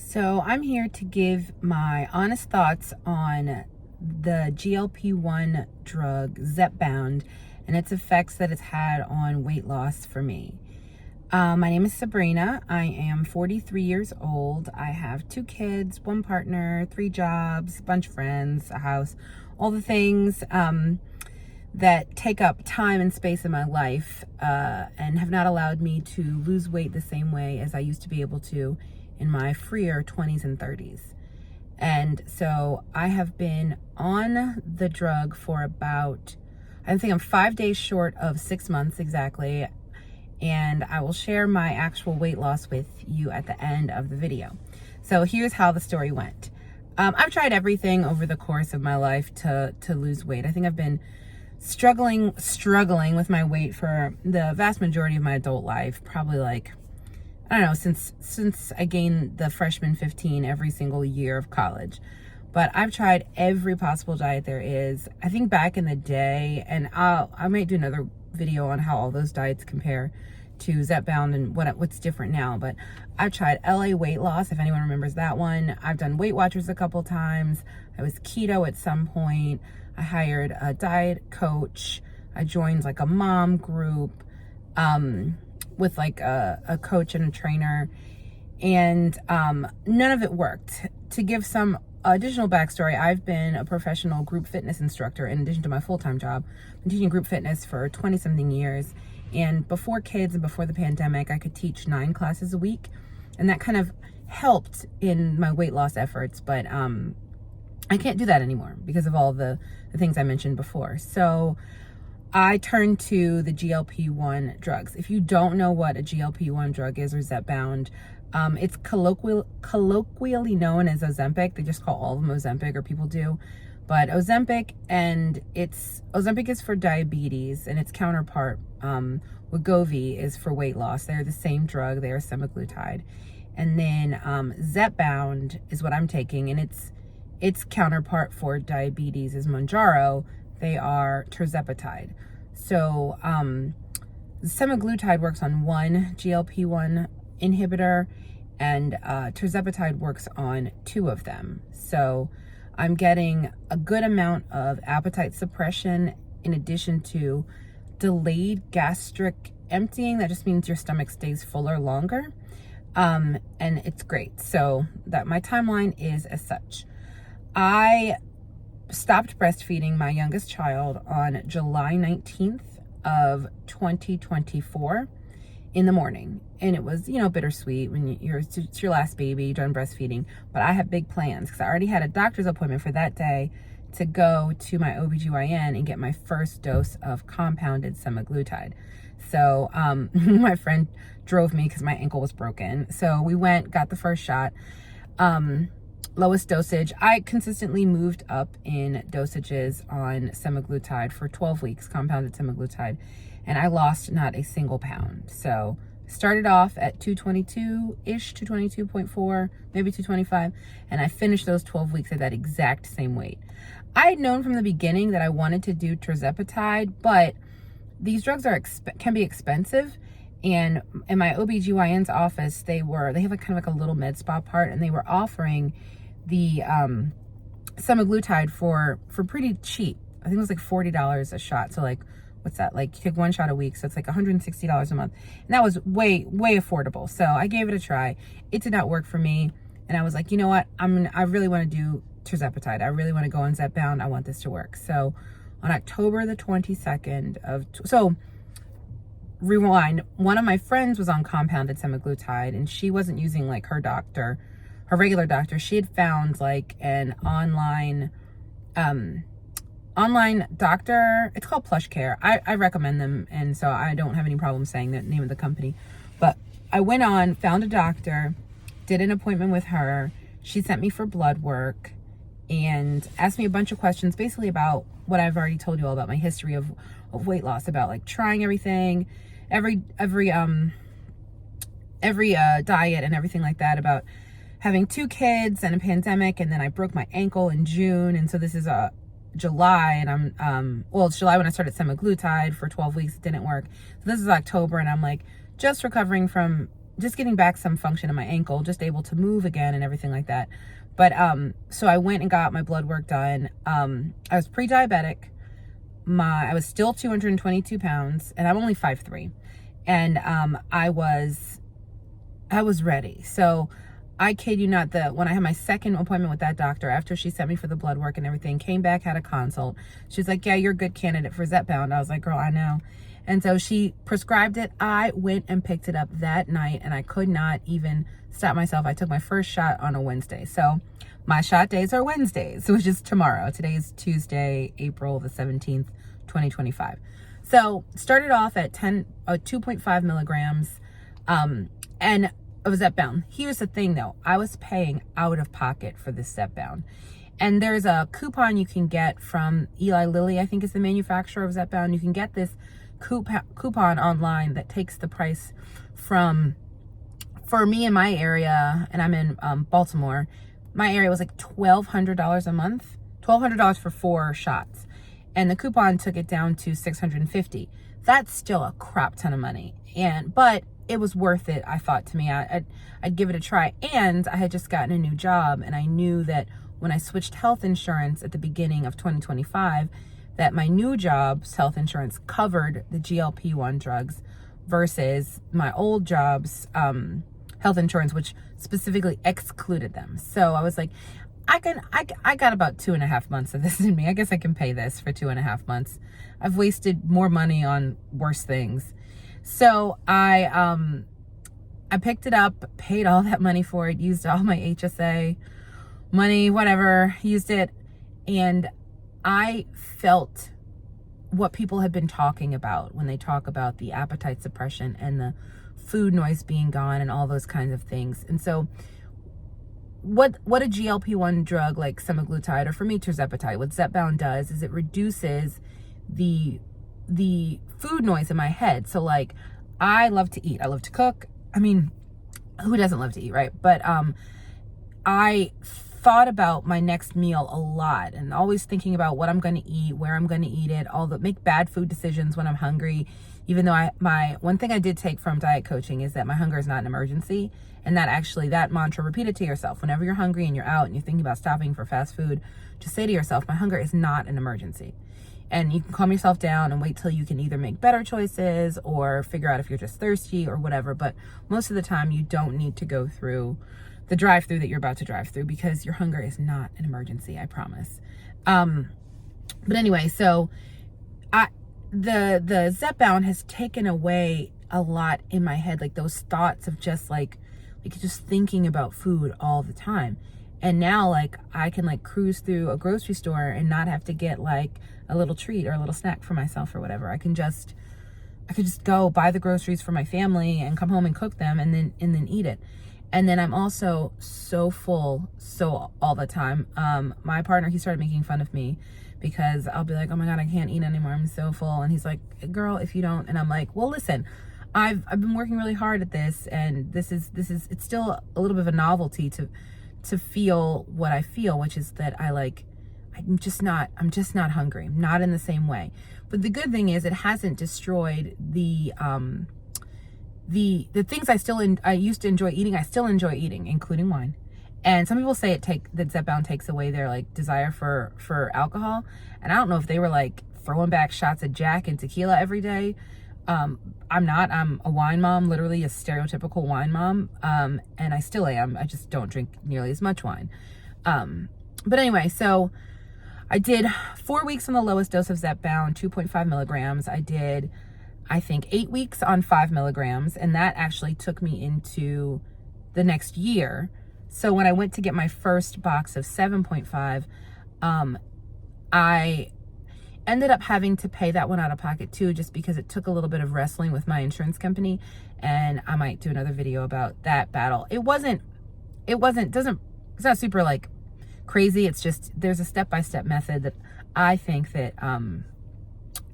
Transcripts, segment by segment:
So I'm here to give my honest thoughts on the GLP-1 drug Zepbound and its effects that it's had on weight loss for me. My name is Sabrina. I am 43 years old. I have 2 kids, 1 partner, 3 jobs, a bunch of friends, a house, all the things that take up time and space in my life and have not allowed me to lose weight the same way as I used to be able to in my freer 20s and 30s. And so I have been on the drug for about, I think I'm 5 days short of 6 months exactly. And I will share my actual weight loss with you at the end of the video. So here's how the story went. I've tried everything over the course of my life to lose weight. I think I've been struggling with my weight for the vast majority of my adult life, probably like, I don't know, since I gained the freshman 15 every single year of college. But I've tried every possible diet there is. I think back in the day, and I might do another video on how all those diets compare to Zepbound and what's different now. But I've tried LA weight loss, if anyone remembers that one. I've done Weight Watchers a couple times. I was keto at some point. I hired a diet coach. I joined like a mom group with like a coach and a trainer, and none of it worked. To give some additional backstory, I've been a professional group fitness instructor in addition to my full-time job. I've been teaching group fitness for 20-something years, and before kids and before the pandemic, I could teach 9 classes a week, and that kind of helped in my weight loss efforts, but I can't do that anymore because of all the things I mentioned before. So I turned to the GLP-1 drugs. If you don't know what a GLP-1 drug is, or Zepbound, it's colloquially known as Ozempic. They just call all of them Ozempic, or people do. But Ozempic, and Ozempic is for diabetes, and its counterpart, Wegovy, is for weight loss. They're the same drug. They are semaglutide. And then Zepbound is what I'm taking, and its counterpart for diabetes is Mounjaro. They are tirzepatide. So semaglutide works on one GLP-1 inhibitor, and tirzepatide works on 2 of them. So I'm getting a good amount of appetite suppression in addition to delayed gastric emptying. That just means your stomach stays fuller longer, and it's great. So that my timeline is as such. I stopped breastfeeding my youngest child on July 19th of 2024 in the morning. And it was, bittersweet when it's your last baby, you're done breastfeeding. But I have big plans because I already had a doctor's appointment for that day to go to my OBGYN and get my first dose of compounded semaglutide. So my friend drove me because my ankle was broken. So we went, got the first shot. Lowest dosage. I consistently moved up in dosages on semaglutide for 12 weeks, compounded semaglutide, and I lost not a single pound. So started off at 222-ish, 222.4, maybe 225, and I finished those 12 weeks at that exact same weight. I had known from the beginning that I wanted to do tirzepatide, but these drugs can be expensive. And in my OBGYN's office, they have like kind of like a little med spa part, and they were offering the semaglutide for pretty cheap. I think it was like $40 a shot. So like, what's that? Like, you take 1 shot a week, so it's like $160 a month. And that was way affordable. So I gave it a try. It did not work for me. And I was like, you know what? I really want to do tirzepatide. I really want to go on Zepbound. I want this to work. So on October the 22nd rewind, one of my friends was on compounded semaglutide, and she wasn't using like her regular doctor. She had found like an online doctor. It's called Plush Care. I recommend them, and so I don't have any problem saying the name of the company. But I went on, found a doctor, did an appointment with her. She sent me for blood work and asked me a bunch of questions basically about what I've already told you all about my history of weight loss, about like trying everything, every diet and everything like that, about having 2 kids and a pandemic, and then I broke my ankle in June, and so this is July, and it's July when I started semaglutide for 12 weeks. It didn't work. So this is October, and I'm like just recovering from just getting back some function in my ankle, just able to move again and everything like that. But so I went and got my blood work done. I was pre-diabetic. I was still 222 pounds, and I'm only 5'3", and I was ready. So I kid you not, when I had my second appointment with that doctor, after she sent me for the blood work and everything, came back, had a consult. She was like, yeah, you're a good candidate for Zepbound. I was like, girl, I know. And so she prescribed it. I went and picked it up that night, and I could not even stop myself. I took my first shot on a Wednesday. So my shot days are Wednesdays, which is tomorrow. Today is Tuesday, April the 17th, 2025. So started off at 2.5 milligrams, and it was Zepbound. Here's the thing though, I was paying out of pocket for this Zepbound. And there's a coupon you can get from Eli Lilly, I think is the manufacturer of Zepbound. You can get this coupon online that takes the price from, for me in my area, and I'm in Baltimore, my area was like $1,200 a month, $1,200 for 4 shots. And the coupon took it down to $650. That's still a crap ton of money. But it was worth it, I thought to me. I'd give it a try. And I had just gotten a new job, and I knew that when I switched health insurance at the beginning of 2025, that my new job's health insurance covered the GLP-1 drugs versus my old job's health insurance, which specifically excluded them. So I was like, I got about 2.5 months of this in me. I guess I can pay this for 2.5 months. I've wasted more money on worse things. So I picked it up, paid all that money for it, used all my HSA money, whatever, used it. And I felt what people have been talking about when they talk about the appetite suppression and the food noise being gone and all those kinds of things. And so what a GLP-1 drug like semaglutide, or for me tirzepatide, what Zepbound does is it reduces the food noise in my head. So like, I love to eat, I love to cook. I mean, who doesn't love to eat, right? But I thought about my next meal a lot, and always thinking about what I'm going to eat, where I'm going to eat it, make bad food decisions when I'm hungry. Even though one thing I did take from diet coaching is that my hunger is not an emergency. And that mantra, repeat it to yourself. Whenever you're hungry and you're out and you're thinking about stopping for fast food, just say to yourself, my hunger is not an emergency. And you can calm yourself down and wait till you can either make better choices or figure out if you're just thirsty or whatever. But most of the time you don't need to go through the drive-through that you're about to drive through, because your hunger is not an emergency, I promise. But anyway, so the Zepbound has taken away a lot in my head, like those thoughts of just just thinking about food all the time. And now like I can like cruise through a grocery store and not have to get like a little treat or a little snack for myself or whatever. I could just go buy the groceries for my family and come home and cook them and then eat it. And then I'm also so full all the time. My partner, he started making fun of me because I'll be like, oh my God, I can't eat anymore, I'm so full. And he's like, girl, if you don't. And I'm like, well, listen, I've been working really hard at this, and this is it's still a little bit of a novelty to feel what I feel, which is that I'm just not hungry. I'm not in the same way. But the good thing is it hasn't destroyed the things I used to enjoy eating. I still enjoy eating, including wine. And some people say that Zepbound takes away their like desire for alcohol. And I don't know if they were like throwing back shots of Jack and tequila every day. I'm not. I'm a wine mom, literally a stereotypical wine mom. And I still am. I just don't drink nearly as much wine. But anyway, so I did 4 weeks on the lowest dose of Zepbound, 2.5 milligrams. I did, I think, 8 weeks on 5 milligrams. And that actually took me into the next year. So when I went to get my first box of 7.5, I ended up having to pay that one out of pocket too, just because it took a little bit of wrestling with my insurance company. And I might do another video about that battle. It's not super like crazy. It's just, there's a step-by-step method that I think that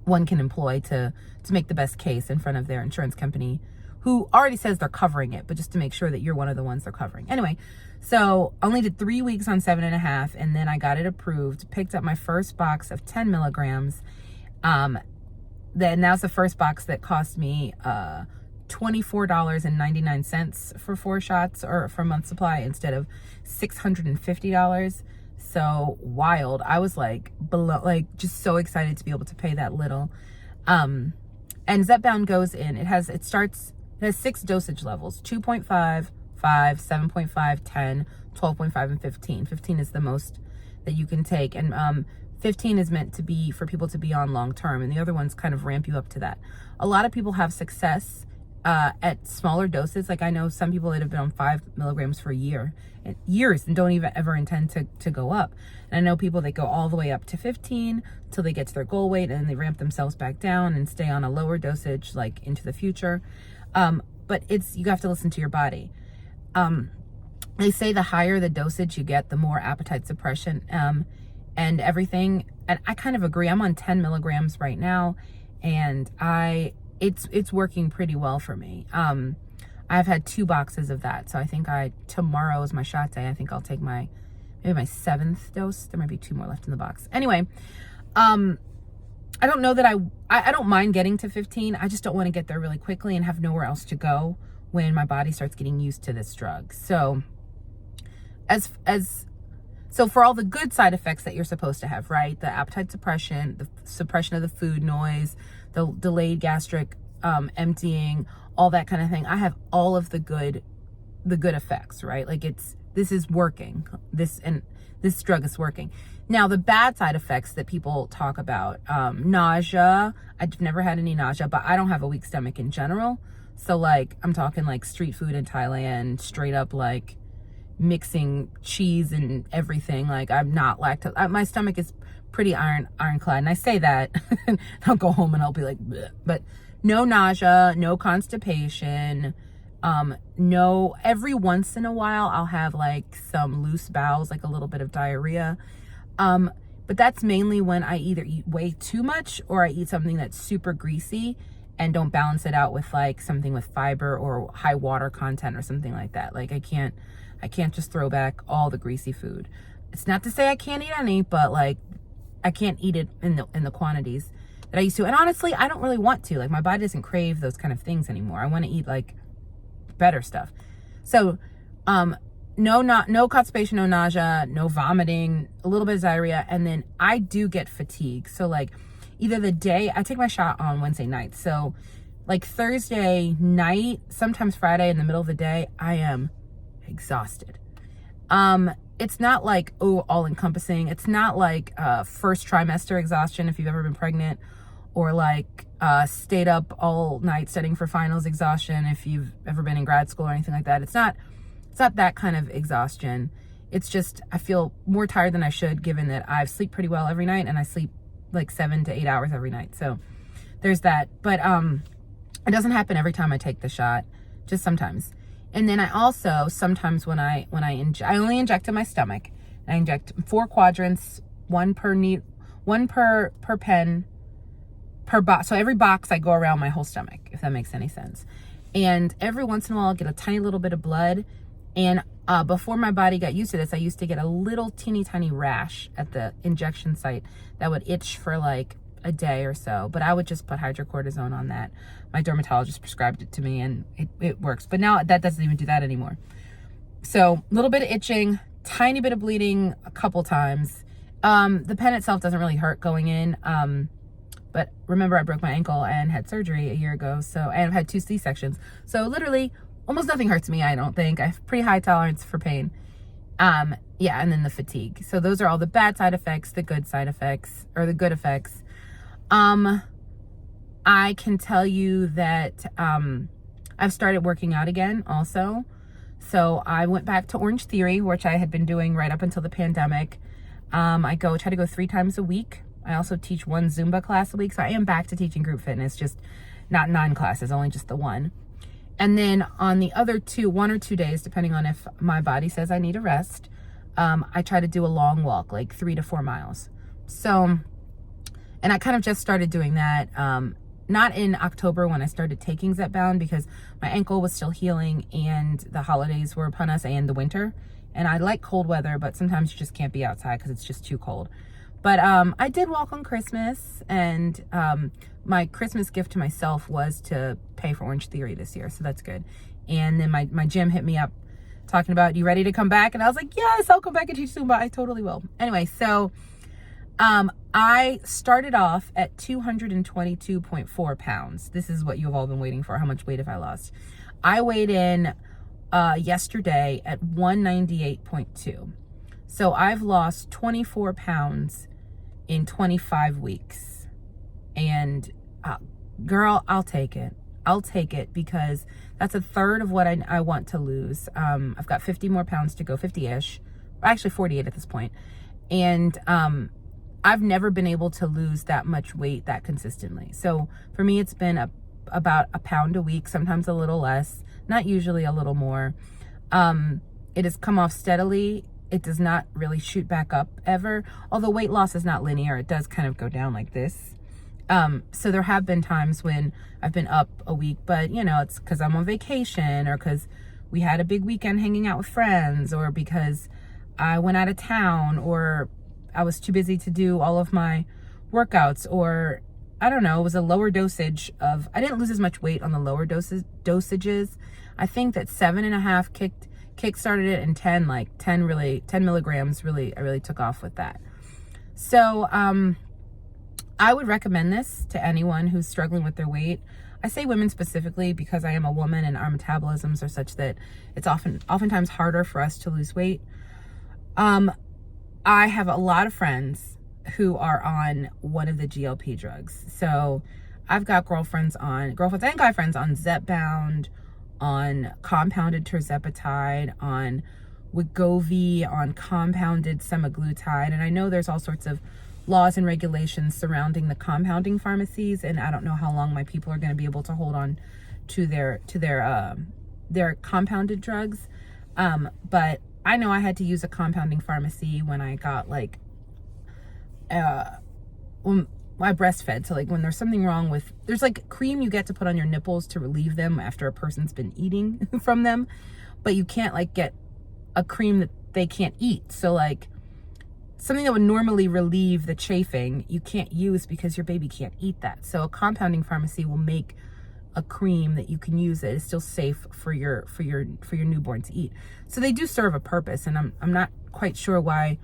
one can employ to make the best case in front of their insurance company, who already says they're covering it, but just to make sure that you're one of the ones they're covering. Anyway, so I only did 3 weeks on 7.5, and then I got it approved, picked up my first box of 10 milligrams. Then that was the first box that cost me $24.99 for 4 shots or for a month supply instead of $650. So wild. I was like below, like just so excited to be able to pay that little. And Zepbound goes in, it has 6 dosage levels: 2.5, 5, 7.5, 10, 12.5, and 15. 15 is the most that you can take. And 15 is meant to be for people to be on long term, and the other ones kind of ramp you up to that. A lot of people have success at smaller doses. Like I know some people that have been on 5 milligrams for years and don't even ever intend to go up. And I know people that go all the way up to 15 till they get to their goal weight, and they ramp themselves back down and stay on a lower dosage like into the future. But you have to listen to your body. They say the higher the dosage you get, the more appetite suppression and everything. And I kind of agree. I'm on 10 milligrams right now, and it's working pretty well for me. I've had 2 boxes of that. So I think tomorrow is my shot day. I think I'll take maybe my 7th dose. There might be 2 more left in the box. Anyway, I don't know that I don't mind getting to 15. I just don't want to get there really quickly and have nowhere else to go when my body starts getting used to this drug. So so for all the good side effects that you're supposed to have, right? The appetite suppression, the suppression of the food noise, the delayed gastric emptying, all that kind of thing. I have all of the good effects, right? Like this is working. This drug is working. Now, the bad side effects that people talk about, nausea. I've never had any nausea, but I don't have a weak stomach in general. So like, I'm talking like street food in Thailand, straight up like mixing cheese and everything. Like I'm not lactose. My stomach is pretty ironclad. And I say that, I'll go home and I'll be like, bleh. But no nausea, no constipation, no, every once in a while I'll have like some loose bowels, like a little bit of diarrhea. But that's mainly when I either eat way too much or I eat something that's super greasy and don't balance it out with like something with fiber or high water content or something like that. Like I can't just throw back all the greasy food. It's not to say I can't eat any, but like I can't eat it in the quantities that I used to. And honestly, I don't really want to. Like my body doesn't crave those kind of things anymore. I want to eat like better stuff. So no constipation, no nausea, no vomiting, a little bit of diarrhea, and then I do get fatigue. So like either the day, I take my shot on Wednesday night. So like Thursday night, sometimes Friday in the middle of the day, I am exhausted. It's not like, all encompassing. It's not like first trimester exhaustion if you've ever been pregnant, or like stayed up all night studying for finals exhaustion if you've ever been in grad school or anything like that. It's not that kind of exhaustion. It's just I feel more tired than I should, given that I sleep pretty well every night and I sleep like 7 to 8 hours every night. So there's that. But it doesn't happen every time I take the shot, just sometimes. And then I also sometimes when I only inject in my stomach. I inject 4 quadrants, one per pen per box. So every box I go around my whole stomach, if that makes any sense. And every once in a while I'll get a tiny little bit of blood. And before my body got used to this, I used to get a little teeny tiny rash at the injection site that would itch for like a day or so, but I would just put hydrocortisone on that. My dermatologist prescribed it to me and it works. But now that doesn't even do that anymore. So a little bit of itching, tiny bit of bleeding a couple times. The pen itself doesn't really hurt going in. But remember, I broke my ankle and had surgery a year ago. So, and I've had 2 C-sections. So literally almost nothing hurts me, I don't think. I have pretty high tolerance for pain. Yeah, and then the fatigue. So those are all the bad side effects, the good side effects, or the good effects. I can tell you that I've started working out again also. So I went back to Orange Theory, which I had been doing right up until the pandemic. I try to go 3 times a week. I also teach 1 Zumba class a week. So I am back to teaching group fitness, just not 9 classes, only just the 1. And then on the other 1 or 2 days, depending on if my body says I need a rest, I try to do a long walk, like 3 to 4 miles. So, and I kind of just started doing that, not in October when I started taking Zepbound, because my ankle was still healing and the holidays were upon us and the winter. And I like cold weather, but sometimes you just can't be outside because it's just too cold. But I did walk on Christmas, and my Christmas gift to myself was to pay for Orange Theory this year, so that's good. And then my gym hit me up talking about, you ready to come back? And I was like, yes, I'll come back and teach Zumba. I totally will. Anyway, so I started off at 222.4 pounds. This is what you've all been waiting for. How much weight have I lost? I weighed in yesterday at 198.2. So I've lost 24 pounds in 25 weeks. And girl, I'll take it. I'll take it, because that's a third of what I want to lose. I've got 50 more pounds to go, 50-ish, actually 48 at this point. And I've never been able to lose that much weight that consistently. So for me, it's been about a pound a week, sometimes a little less, not usually a little more. It has come off steadily. It does not really shoot back up ever. Although weight loss is not linear, it does kind of go down like this. So there have been times when I've been up a week, but you know, it's because I'm on vacation, or because we had a big weekend hanging out with friends, or because I went out of town, or I was too busy to do all of my workouts, or I don't know, it was a lower dosage of, I didn't lose as much weight on the lower dosages. I think that 7.5 kick started it, and 10 milligrams I really took off with that. So, I would recommend this to anyone who's struggling with their weight. I say women specifically because I am a woman and our metabolisms are such that it's oftentimes harder for us to lose weight. I have a lot of friends who are on one of the GLP drugs. So I've got girlfriends and guy friends on Zepbound, on compounded tirzepatide, on Wegovy, on compounded semaglutide. And I know there's all sorts of laws and regulations surrounding the compounding pharmacies, and I don't know how long my people are going to be able to hold on to their compounded drugs. But I know I had to use a compounding pharmacy when I got when I breastfed. So when there's something wrong with, there's cream you get to put on your nipples to relieve them after a person's been eating from them, but you can't get a cream that they can't eat. So something that would normally relieve the chafing, you can't use because your baby can't eat that. So a compounding pharmacy will make a cream that you can use that is still safe for your newborn to eat. So they do serve a purpose, and I'm not quite sure why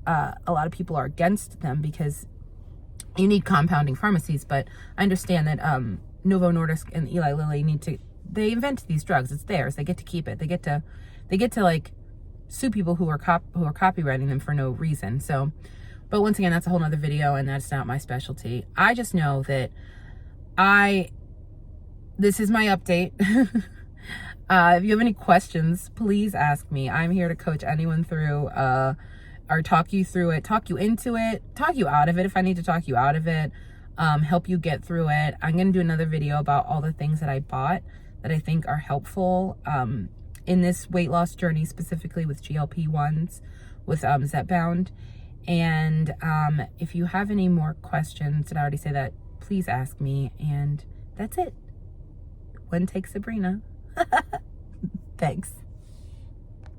a lot of people are against them, because you need compounding pharmacies. But I understand that Novo Nordisk and Eli Lilly they invented these drugs. It's theirs. They get to keep it. They get to sue people who are copywriting them for no reason. So, but once again, that's a whole nother video, and that's not my specialty. I just know that this is my update. If you have any questions, please ask me. I'm here to coach anyone through, or talk you through it, talk you into it, talk you out of it if I need to talk you out of it, help you get through it. I'm going to do another video about all the things that I bought that I think are helpful, in this weight loss journey, specifically with GLP-1s, with Zepbound. And if you have any more questions, did I already say that? Please ask me. And that's it. One take Sabrina. Thanks.